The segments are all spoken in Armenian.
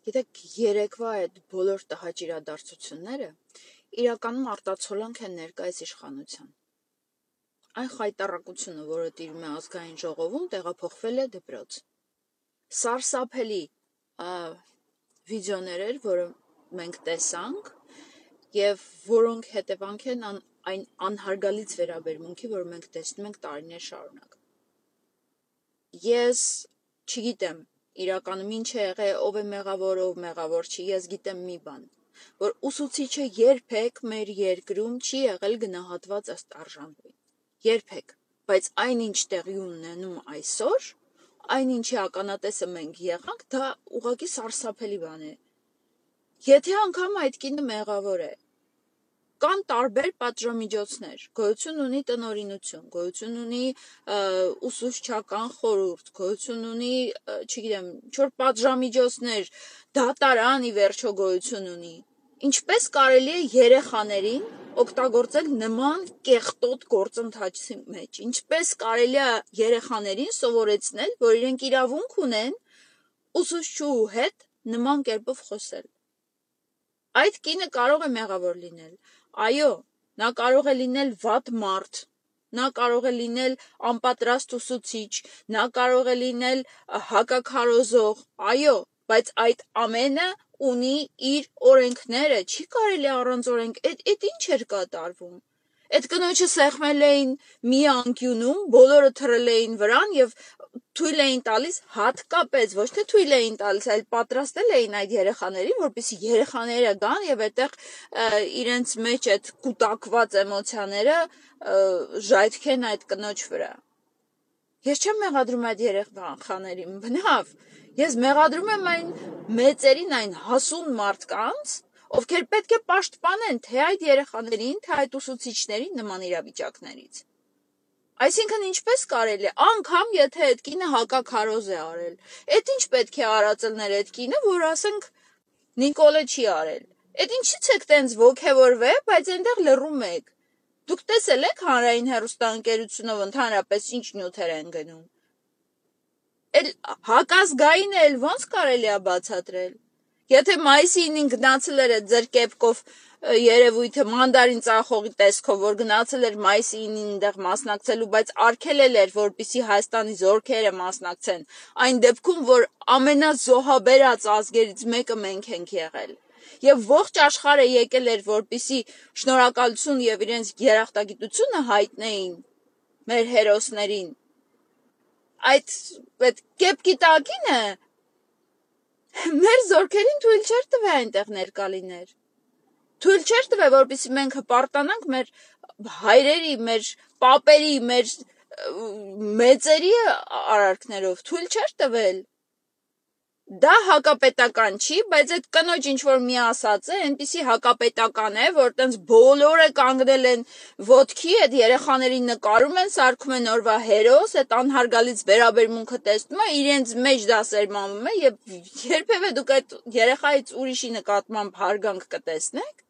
Գիտեք, երեկվա այդ բոլոր տհաճ իրադարձությունները իրականում արտացոլանք են ներկայիս իշխանության։ Այն խայտառակությունը, որը տիրում է ազգային ժողովում, տեղափոխվել է դպրոց։ Սարսափելի վիդեոներ էր, որը մենք տեսանք եւ որոնք հետևանք են այն անհարգալից վերաբերմունքի, որը մենք տեսնում ենք տարիներ շարունակ։ Ես չգիտեմ իրականում ինչ է եղել, ով է մեղավոր, ով մեղավոր չի, ես գիտեմ մի բան, որ ուսուցիչը երբեք մեր երկրում չի եղել գնահատված ըստ արժանվույն, երբեք, բայց այնինչ տեղի ունենում այսօր, այնինչի ականատեսը մենք եղանք, դա ուղղակի սարսափելի բան է։ Եթե անգամ այդ կինը մեղավոր է, կան տարբեր պատժամիջոցներ, գոյություն ունի տնօրինություն, գոյություն ունի ուսուցչական խորհուրդ, գոյություն ունի, չգիտեմ, ինչ-որ պատժամիջոցներ, դատարան ի վերջո գոյություն ունի։ Ինչպես կարելի է երեխաներին օգտագործել նման կեղտոտ գործընթացի մեջ, ինչպես կարելի է երեխաներին սովորեցնել, որ իրենք իրավունք ունեն ուսուցչուհու հետ նման կերպով խոսել։ Այդ կինը կարող է մեղավոր լինել, այո, նա կարող է լինել վատ մարդ, նա կարող է լինել անպատրաստ ուսուցիչ, նա կարող է լինել հակաքարոզող, այո, բայց այդ ամենը ունի իր օրենքները, չի կարելի առանց օրենք, այդ ինչ էր կատարվում։ Այդ կնոջը սեղմել էին մի անկյունում, բոլորը թռել էին վրան եւ թույլ էին տալիս, հատկապես ոչ թե թույլ էին տալիս, այլ պատրաստել էին այդ երեխաներին, որպեսզի երեխաները գան եւ այդտեղ իրենց մեջ այդ կուտակված էմոցիաները ժայթքեն այդ կնոջ վրա։ Ես չեմ մեղադրում այդ երեխաներին, բնավ, ես մեղադրում եմ այն մեծերին, այն հասուն մարդկանց, ովքեր պետք է պաշտպանեն թե այդ երեխաներին, թե այդ ուսուցիչներին նման իրավիճակներից։ Այսինքն ինչպես կարելի է, անգամ եթե այդ կինը հակաքարոզ է արել, այդ ինչ պետք է արածելներ այդ կինը, որ ասենք Նիկոլը չի արել։ Այդ ինչից եք տենց ոգևորվել, բայց այնտեղ լռում եք։ Դուք տեսել եք հանրային հեռուստաընկերությունով ընդհանրապես ինչ նյութեր են գնում։ Էլ հակազգային էլ ոնց կարելի է բացատրել։ Եթե մայիսի 9-ին գնացել էր այդ ձեր կեպկով երևույթը մանդարին ծախողի տեսքով, որ գնացել էր մայիսի 9-ին այնտեղ մասնակցելու, բայց արգելել էր, որպեսզի Հայաստանի զորքերը մասնակցեն, այն դեպքում, որ ամենազոհաբերած ազգերից մեկը մենք ենք եղել։ Եվ ողջ աշխարհը եկել էր, որպեսզի շնորհակալություն եւ իրենց երախտագիտությունը հայտնեին մեր հերոսներին։ Այդ կեպկի տակինը մեր զորքերին թույլ չէր տվել այնտեղ ներկա լինել։ Թույլ չէր տվել, որպեսզի մենք հպարտանանք մեր հայրերի, մեր պապերի, մեր մեծերի արարքներով, թույլ չէր տվել։ Դա հակապետական չի, բայց այդ կնոջ ինչ-որ մի ասած է, այնպիսի հակապետական է, որ տենց բոլորը կանգնել են ոտքի, այդ երեխաներին նկարում են, սարքում են օրվա հերոս, այդ անհարգալից վերաբերմունքը տեսնում է, իրենց մեջ դա սերմանվում է եւ երբևէ դուք այդ երեխայից ուրիշի նկատմամբ հարգանք կտեսնեք։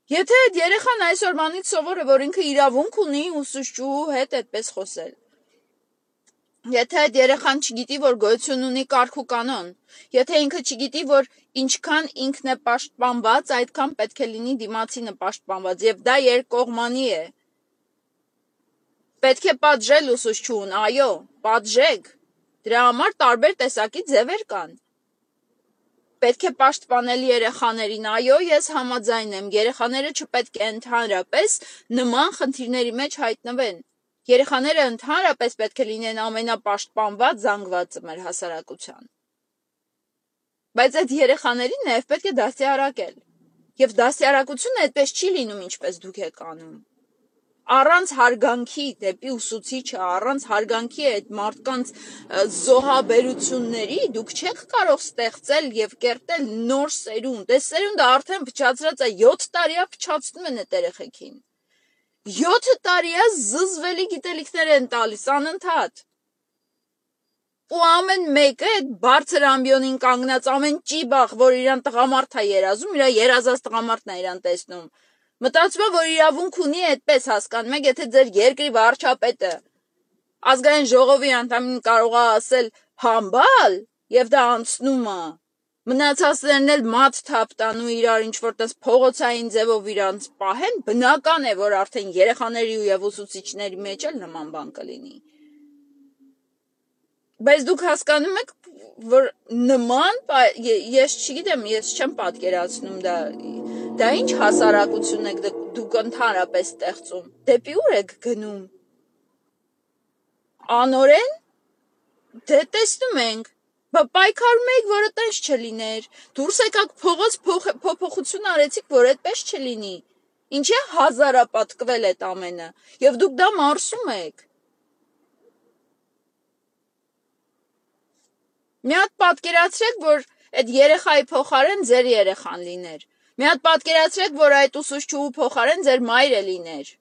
Եթե այդ երեխան այսօրվանից սովոր է, որ ինքը իրավունք ունի ուսուցչուհու հետ այդպես խոսել։ Եթե այդ երեխան չգիտի, որ գոյություն ունի կարգ ու կանոն, եթե ինքը չգիտի, որ ինչքան ինքն է պաշտպանված, այդքան պետք է լինի դիմացինը պաշտպանված, եւ դա երկկողմանի է։ Պետք է պատժել ուսուցչուհուն, այո, պատժեք։ Դրա համար տարբեր տեսակի ձևեր կան։ Պետք է պաշտպանել երեխաներին, այո, ես համաձայն եմ, երեխաները չպետք է ընդհանրապես նման խնդիրների մեջ հայտնվեն։ Երեխաները ընդհանրապես պետք է լինեն ամենապաշտպանված զանգվածը մեր հասարակության։ Բայց այդ երեխաներին նաև պետք է դաստիարակել։ Եվ դաստիարակությունը այդպես չի լինում, ինչպես դուք եք անում։ Առանց հարգանքի դեպի ուսուցիչը, առանց հարգանքի այդ մարդկանց զոհաբերությունների դուք չեք կարող ստեղծել եւ կերտել նոր սերունդ։ Այս սերունդը արդեն փչացրած է, 7 տարի է փչացնում են այդ երեխեքին։ 7 տարի է զզվելի գիտելիքներ են տալիս անընդհատ։ Ու ամեն մեկը այդ բարձր ամբիոնին կանգնած ամեն ճիբախ, որ իրան տղամարդ է երազում, իր երազած տղամարդն է իրան տեսնում։ Մտածում է, որ իրավունք ունի այդպես հասկանում եք, եթե ձեր երկրի վարչապետը ազգային ժողովի անդամին կարող է ասել համբալ, եւ դա անցնում է։ Մնացածներն էլ մատ թափ տան ու իրար ինչ-որ տես փողոցային ձևով իրանց պահեն, բնական է, որ արդեն երեխաների և ուսուցիչների մեջ էլ նման բան կլինի։ Բայց դուք հասկանում եք, որ նման, ես չգիտեմ, ես չեմ պատկերացնում դա ինչ հասարակություն եք դուք ընդհանրապես ստեղծում, դեպի ուր եք գնում։ Անորեն, դե տեսնում ենք, պայքարում եք, որ այդպես չլիներ, դուրս եկաք փողոց փոփոխություն արեցիք, որ այդպես չլինի, ինչ է հազարապատկվել այդ ամենը, և դուք դա մարսում եք։ Մի հատ պատկերացրեք, որ այդ երեխայի փոխարեն ձեր երեխան լիներ, մի հատ պատկերացրեք, որ այդ ուսուցչուհու փոխարեն ձեր մայրը լիներ։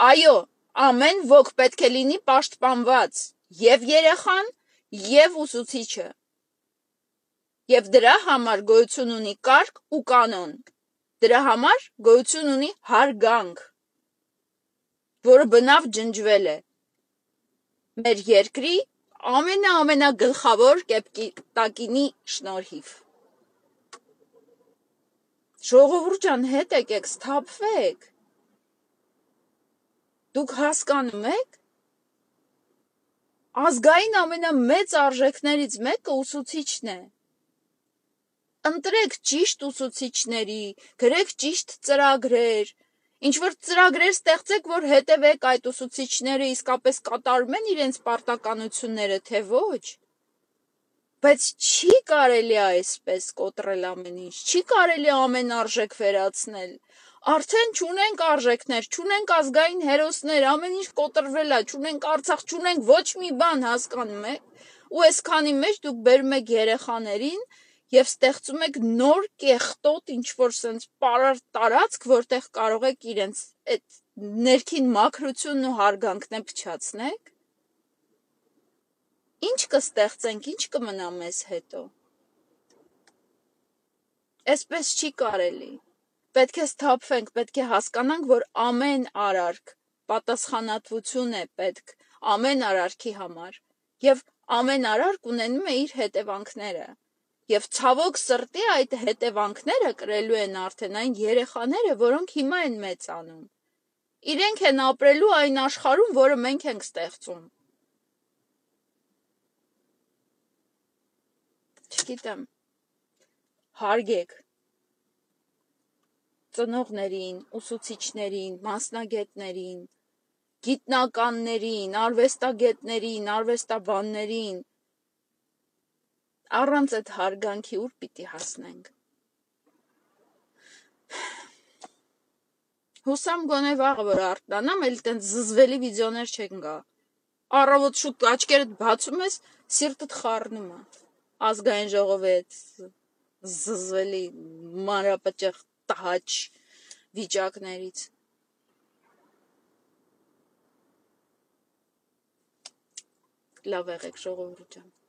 Այո, ամեն ոք պետք է լինի պաշտպանված, և երեխան, և ուսուցիչը, և դրա համար գոյություն ունի կարգ ու կանոն, դրա համար գոյություն ունի հարգանք, որը բնավ ջնջվել է մեր երկրի ամենագլխավոր կեպտակինի շնորհիվ։ Ժողովուրդ ջան, հետ եկեք, սթափվեք, դուք հասկանում եք, ազգային ամենամեծ արժեքներից մեկը ուսուցիչն է։ Ընտրեք ճիշտ ուսուցիչների, գրեք ճիշտ ծրագրեր, ինչ-որ ծրագրեր ստեղծեք, որ հետևեք այդ ուսուցիչները իսկապես կատարում են իրենց պարտականությունները, թե ոչ։ Բայց չի կարելի այսպես կոտրել ամեն ինչ, չի կարելի ամեն արժեք վերացնել։ Արդեն չունենք արժեքներ, չունենք ազգային հերոսներ, ամեն ինչ կոտրվել է, չունենք Արցախ, չունենք ոչ մի բան, հասկանում եք։ Ու այսքանի մեջ դուք բերում եք երեխաներին և ստեղծում եք նոր կեղտոտ ինչ-որ սենց պարարտ տարածք, որտեղ կարող եք իրենց այդ ներքին մաքրությունն ու հարգանքն փչացնեք։ Ինչ կստեղծենք, ինչ կմնա մեզ հետո։ Այսպես չի կարելի։ Պետք է սթափվենք, պետք է հասկանանք, որ ամեն արարք պատասխանատվություն է պետք ամեն արարքի համար, և ամեն արարք ունենում է իր հետևանքները, և ցավոք սրտի այդ հետևանքները կրելու են արդեն այն երեխաները, որոնք հիմա են մեծանում։ Իրենք են ապրելու այն աշխարհում, որը մենք ենք ստեղծում։ Չգիտեմ, հարգեք ծնողներին, ուսուցիչներին, մասնագետներին, գիտնականներին, արվեստագետներին, արվեստաբաններին, առանց այդ հարգանքի ուր պիտի հասնենք։ Հուսամ գոնե վաղը, որ արթնանամ, էլ տենց զզվելի վիդեոներ չեն գա։ Առավոտ շուտ աչքերդ բացում ես, սիրտդ խառնում է։ Ազգային ժողովի այդ զզվելի մանրապճեղ տհաճ վիճակներից։ Լավ եղեք, ժողովուրդ ջան։